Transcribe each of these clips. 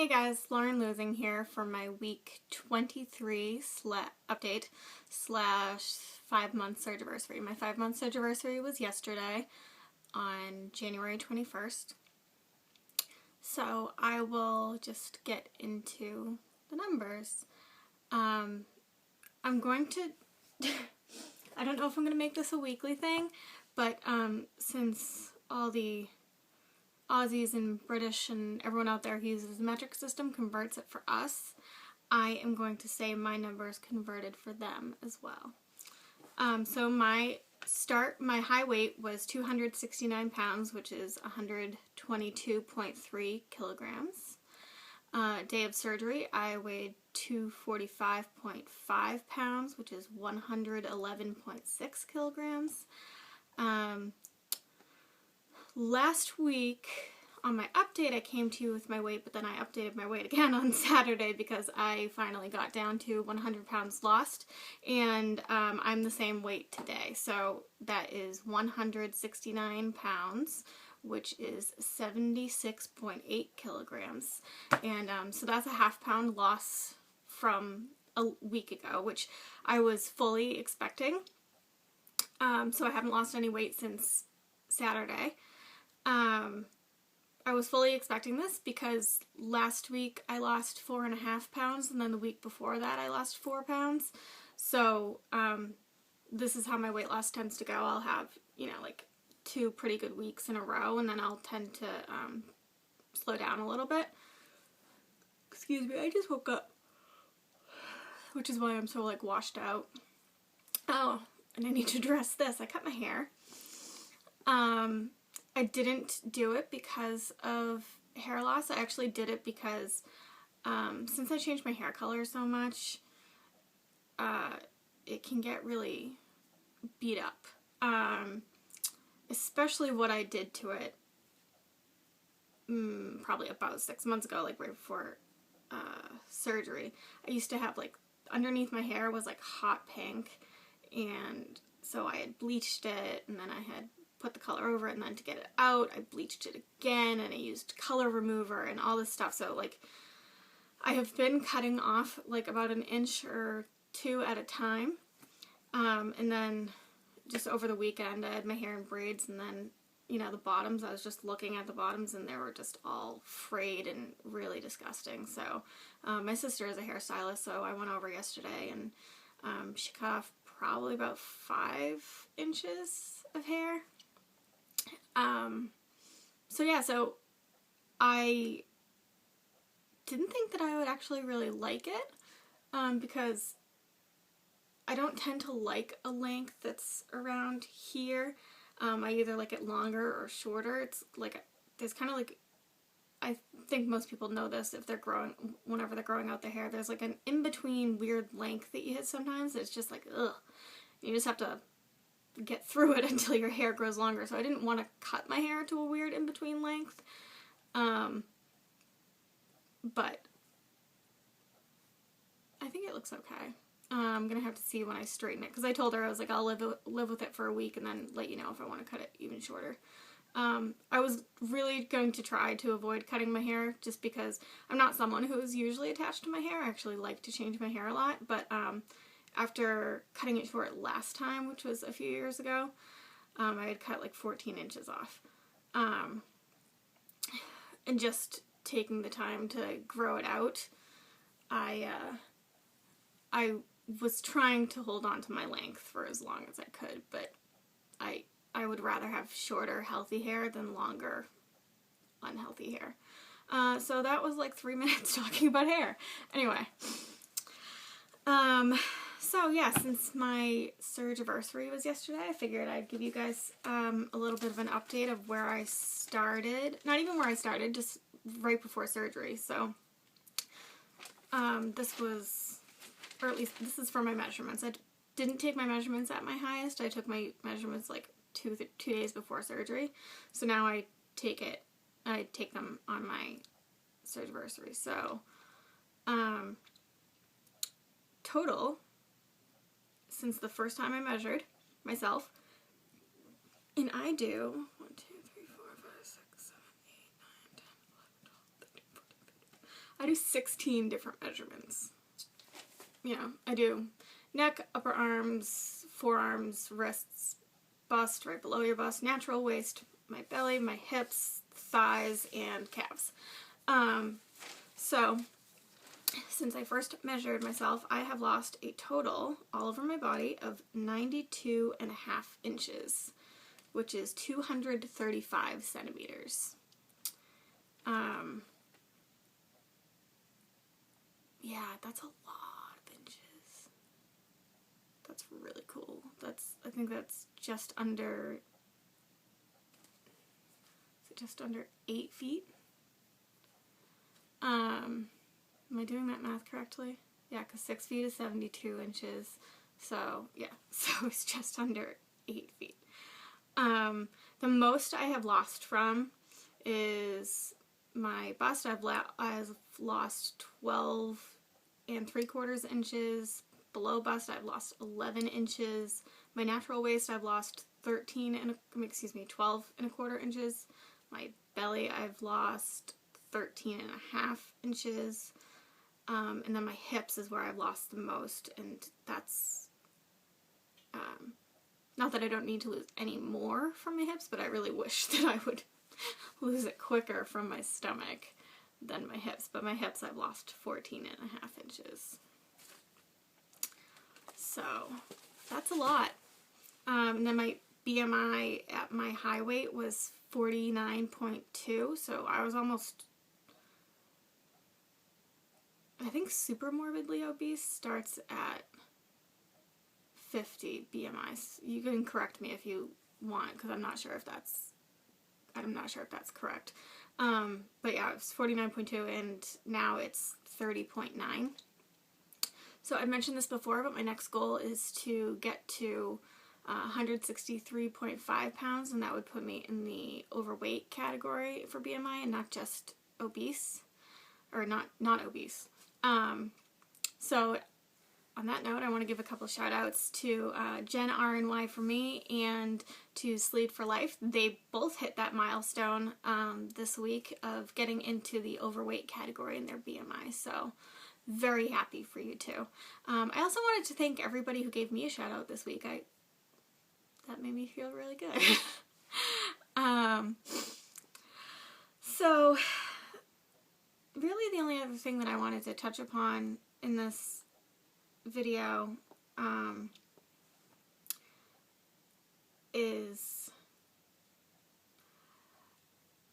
Hey guys, Lauren Losing here for my week 23 update slash 5-month Surgiversary. My 5-month Surgiversary was yesterday on January 21st. So I will just get into the numbers. I'm going to, I don't know if I'm going to make this a weekly thing, but since all the Aussies and British and everyone out there who uses the metric system converts it for us, I am going to say my numbers converted for them as well. So my high weight was 269 pounds, which is 122.3 kilograms. Day of surgery, I weighed 245.5 pounds, which is 111.6 kilograms. Last week, on my update, I came to you with my weight, but then I updated my weight again on Saturday because I finally got down to 100 pounds lost, and I'm the same weight today. So that is 169 pounds, which is 76.8 kilograms. And so that's a half-pound loss from a week ago, which I was fully expecting. So I haven't lost any weight since Saturday. I was fully expecting this because last week I lost 4.5 pounds, and then the week before that I lost 4 pounds. So this is how my weight loss tends to go. I'll have, like 2 pretty good weeks in a row, and then I'll tend to slow down a little bit. Excuse me, I just woke up, which is why I'm so washed out. Oh, and I need to address this. I cut my hair. I didn't do it because of hair loss. I actually did it because since I changed my hair color so much, it can get really beat up. Especially what I did to it probably about 6 months ago, right before surgery. I used to have underneath my hair was hot pink, and so I had bleached it, and then I had put the color over it, and then to get it out, I bleached it again, and I used color remover and all this stuff. So I have been cutting off about an inch or 2 at a time, and then just over the weekend I had my hair in braids, and then the bottoms, I was just looking at the bottoms and they were just all frayed and really disgusting. So my sister is a hairstylist, so I went over yesterday, and she cut off probably about 5 inches of hair. So I didn't think that I would actually really like it, because I don't tend to like a length that's around here. I either like it longer or shorter. It's there's kind of I think most people know this if they're whenever they're growing out their hair, there's an in-between weird length that you hit sometimes. It's just ugh. You just have to get through it until your hair grows longer. So I didn't want to cut my hair to a weird in-between length. But I think it looks okay. I'm gonna have to see when I straighten it, because I told her, I was I'll live with it for a week and then let you know if I want to cut it even shorter. I was really going to try to avoid cutting my hair just because I'm not someone who is usually attached to my hair. I actually like to change my hair a lot, but after cutting it short last time, which was a few years ago, I had cut 14 inches off. And just taking the time to grow it out, I was trying to hold on to my length for as long as I could, but I would rather have shorter, healthy hair than longer, unhealthy hair. So that was 3 minutes talking about hair. Anyway. So yeah, since my Surgiversary was yesterday, I figured I'd give you guys a little bit of an update of where I started. Not even where I started, just right before surgery. So this was, or at least this is for my measurements. I didn't take my measurements at my highest. I took my measurements 2 days before surgery. So now I take them on my Surgiversary. So total, since the first time I measured myself, and I do 1, 2, 3, 4, 5, 6, 7, 8, 9, 10, 11, 12, 13, 14, 15. I do 16 different measurements. You know, I do neck, upper arms, forearms, wrists, bust, right below your bust, natural waist, my belly, my hips, thighs, and calves. So, since I first measured myself, I have lost a total, all over my body, of 92.5 inches, which is 235 centimeters. Yeah, that's a lot of inches. That's really cool. I think that's just under 8 feet. Am I doing that math correctly? Yeah, because 6 feet is 72 inches. So, yeah, so it's just under 8 feet. The most I have lost from is my bust. I've lost 12 3/4 inches. Below bust, I've lost 11 inches. My natural waist, I've lost 12.25 inches. My belly, I've lost 13.5 inches. And then my hips is where I've lost the most, and that's, not that I don't need to lose any more from my hips, but I really wish that I would lose it quicker from my stomach than my hips. But my hips, I've lost 14.5 inches. So, that's a lot. And then my BMI at my high weight was 49.2, so I was almost, I think super morbidly obese starts at 50 BMI. You can correct me if you want, because I'm not sure if that's correct. But yeah, it was 49.2, and now it's 30.9. So I've mentioned this before, but my next goal is to get to 163.5 pounds, and that would put me in the overweight category for BMI and not just obese, or not obese. So on that note, I want to give a couple shout outs to Jen RNY for me and to Sleed for Life. They both hit that milestone this week of getting into the overweight category in their BMI, so very happy for you too. I also wanted to thank everybody who gave me a shout out this week. That made me feel really good. So really the only other thing that I wanted to touch upon in this video is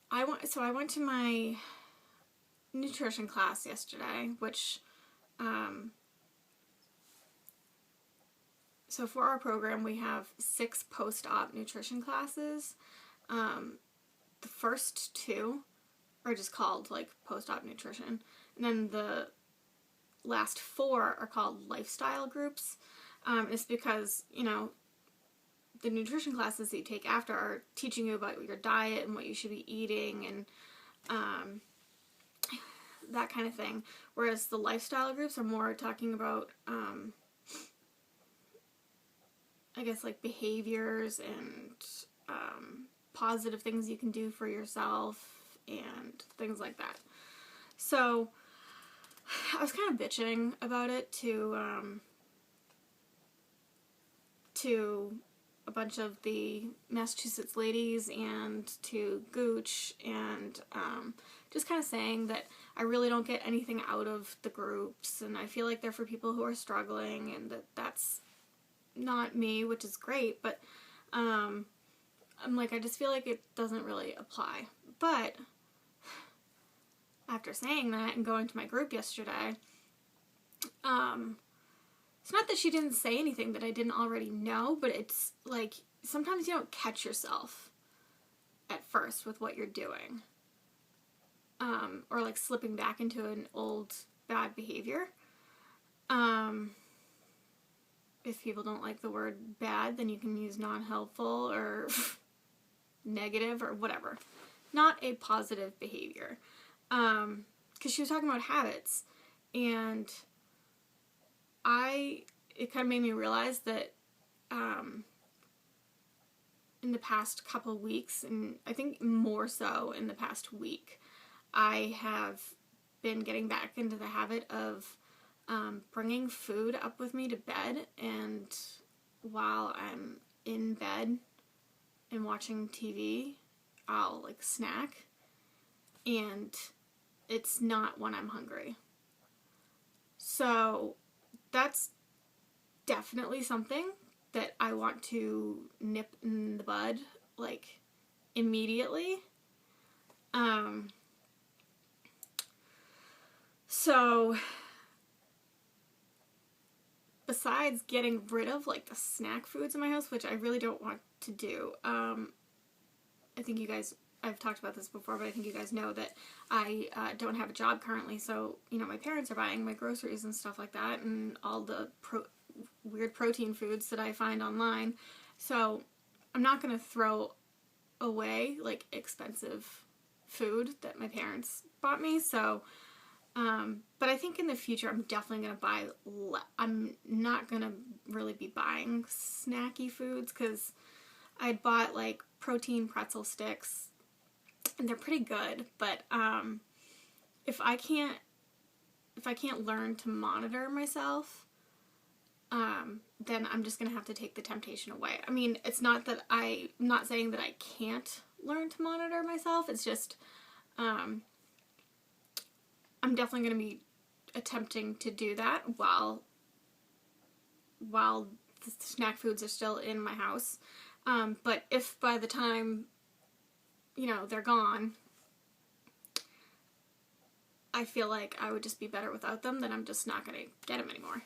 I went to my nutrition class yesterday, which so for our program we have 6 post-op nutrition classes. The first 2 are just called like post-op nutrition, and then the last 4 are called lifestyle groups. It's because, you know, the nutrition classes that you take after are teaching you about your diet and what you should be eating and that kind of thing, whereas the lifestyle groups are more talking about I guess like behaviors and positive things you can do for yourself and things like that. So I was kind of bitching about it to a bunch of the Massachusetts ladies and to Gooch, and just kind of saying that I really don't get anything out of the groups, and I feel like they're for people who are struggling, and that's not me, which is great, but I'm like, I just feel like it doesn't really apply. But after saying that and going to my group yesterday, it's not that she didn't say anything that I didn't already know, but it's like sometimes you don't catch yourself at first with what you're doing, or like slipping back into an old bad behavior. If people don't like the word bad, then you can use non-helpful or negative or whatever. Not a positive behavior. Because she was talking about habits, and it kind of made me realize that in the past couple weeks, and I think more so in the past week, I have been getting back into the habit of bringing food up with me to bed, and while I'm in bed and watching TV, I'll like snack, and it's not when I'm hungry. So that's definitely something that I want to nip in the bud, like, immediately. So besides getting rid of like the snack foods in my house, which I really don't want to do, I think you guys, I've talked about this before, but I think you guys know that I don't have a job currently, so, you know, my parents are buying my groceries and stuff like that, and all the weird protein foods that I find online, so I'm not going to throw away, like, expensive food that my parents bought me, so, but I think in the future I'm definitely going to buy, I'm not going to really be buying snacky foods, because I bought, like, protein pretzel sticks, and they're pretty good, but, if I can't learn to monitor myself, then I'm just going to have to take the temptation away. I mean, it's not that I'm not saying that I can't learn to monitor myself, it's just, I'm definitely going to be attempting to do that while the snack foods are still in my house. But if by the time, you know, they're gone, I feel like I would just be better without them, then I'm just not going to get them anymore.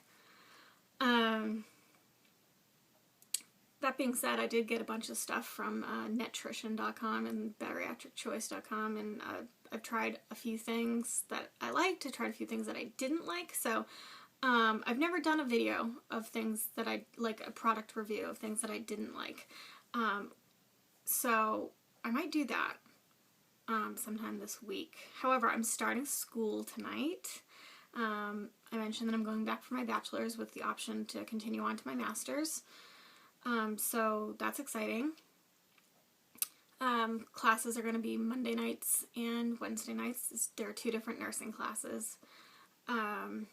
That being said, I did get a bunch of stuff from Netrition.com and BariatricChoice.com, and I've tried a few things that I liked, I tried a few things that I didn't like, so I've never done a video of things that I, like a product review of things that I didn't like, so I might do that sometime this week. However, I'm starting school tonight. I mentioned that I'm going back for my bachelor's with the option to continue on to my master's. So that's exciting. Classes are going to be Monday nights and Wednesday nights. There are 2 different nursing classes. And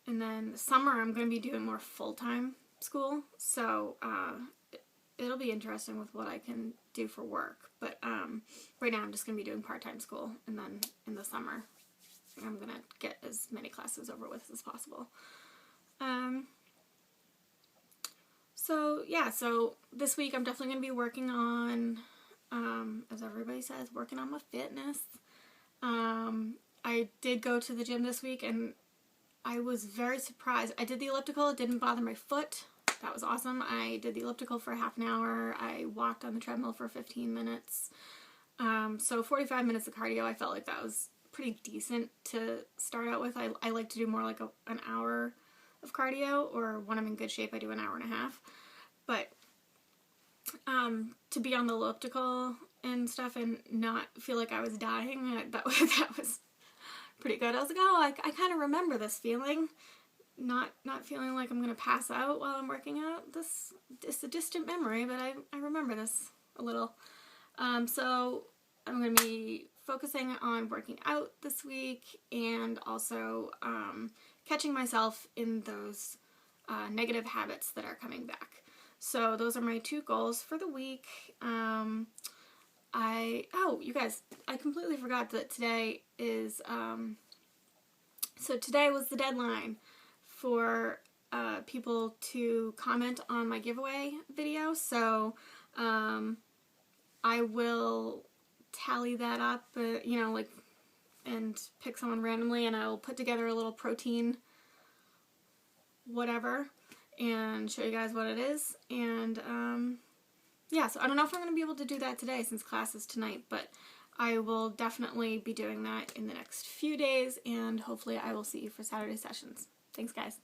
then summer I'm going to be doing more full-time school, so it'll be interesting with what I can do for work. But right now I'm just going to be doing part-time school, and then in the summer I'm going to get as many classes over with as possible. So yeah, so this week I'm definitely going to be working on, as everybody says, working on my fitness. I did go to the gym this week, and I was very surprised. I did the elliptical, it didn't bother my foot. That was awesome. I did the elliptical for half an hour. I walked on the treadmill for 15 minutes. So 45 minutes of cardio, I felt like that was pretty decent to start out with. I like to do more like an hour of cardio, or when I'm in good shape I do an hour and a half. But to be on the elliptical and stuff and not feel like I was dying, that was pretty good. I was like, oh, I kind of remember this feeling. Not feeling like I'm going to pass out while I'm working out. This is a distant memory, but I remember this a little. So I'm going to be focusing on working out this week, and also catching myself in those negative habits that are coming back. So those are my 2 goals for the week. Oh, you guys, I completely forgot that today is, so today was the deadline for people to comment on my giveaway video, so I will tally that up, you know, like, and pick someone randomly, and I'll put together a little protein whatever and show you guys what it is. And yeah, so I don't know if I'm going to be able to do that today since class is tonight, but I will definitely be doing that in the next few days, and hopefully I will see you for Saturday sessions. Thanks, guys.